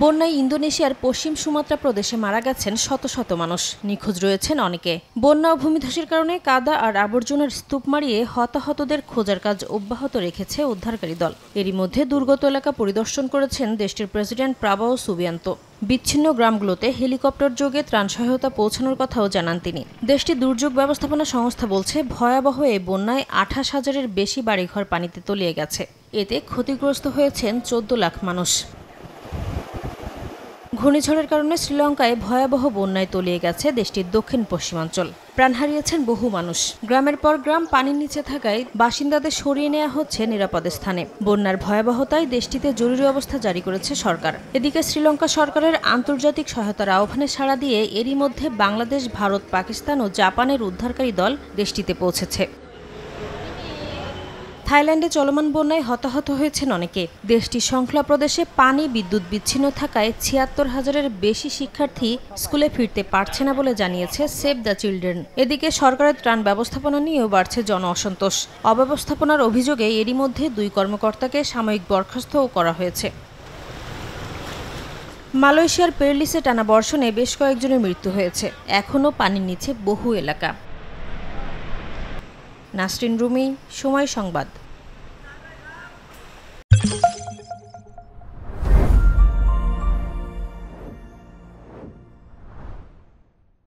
বন্যায় ইন্দোনেশিয়ার পশ্চিম সুমাত্রা প্রদেশে মারা গেছেন শত শত মানুষ, নিখোঁজ রয়েছেন অনেকে। বন্যা ও ভূমিধসের কারণে কাদা আর আবর্জনার স্তূপ মারিয়ে হতাহতদের খোঁজার কাজ অব্যাহত রেখেছে উদ্ধারকারী দল। এরই মধ্যে দুর্গত এলাকা পরিদর্শন করেছেন দেশটির প্রেসিডেন্ট প্রাবোও সুবিয়ান্তো। বিচ্ছিন্ন গ্রামগুলোতে হেলিকপ্টার যোগে ত্রাণ সহায়তা পৌঁছানোর কথাও জানান তিনি। দেশটির দুর্যোগ ব্যবস্থাপনা সংস্থা বলছে, ভয়াবহ এই বন্যায় 28,000-এর বেশি বাড়িঘর পানিতে তলিয়ে গেছে। এতে ক্ষতিগ্রস্ত হয়েছেন 14 লাখ মানুষ। ঘূর্ণিঝড়ের কারণে শ্রীলঙ্কায় ভয়াবহ বন্যায় তলিয়ে গেছে দেশটির দক্ষিণ পশ্চিমাঞ্চল। প্রাণ হারিয়েছেন বহু মানুষ। গ্রামের পর গ্রাম পানির নিচে থাকায় বাসিন্দাদের সরিয়ে নেওয়া হচ্ছে নিরাপদ স্থানে। বন্যার ভয়াবহতায় দেশটিতে জরুরি অবস্থা জারি করেছে সরকার। এদিকে শ্রীলঙ্কা সরকারের আন্তর্জাতিক সহায়তার আহ্বানে সাড়া দিয়ে এরই মধ্যে বাংলাদেশ, ভারত, পাকিস্তান ও জাপানের উদ্ধারকারী দল দেশটিতে পৌঁছেছে। থাইল্যান্ডে চলমান বন্যায় হতাহত হয়েছেন অনেকে। দেশটির সংখ্লা প্রদেশে পানি, বিদ্যুৎ বিচ্ছিন্ন থাকায় 76,000-এর বেশি শিক্ষার্থী স্কুলে ফিরতে পারছে না বলে জানিয়েছে সেভ দ্য চিলড্রেন। এদিকে সরকারের ত্রাণ ব্যবস্থাপনা নিয়েও বাড়ছে জন অসন্তোষ। অব্যবস্থাপনার অভিযোগে এরই মধ্যে 2 কর্মকর্তাকে সাময়িক বরখাস্তও করা হয়েছে। মালয়েশিয়ার পেরলিসে টানা বর্ষণে বেশ কয়েকজনের মৃত্যু হয়েছে। এখনও পানির নিচে বহু এলাকা। নাসরিন রুমি, সময় সংবাদ।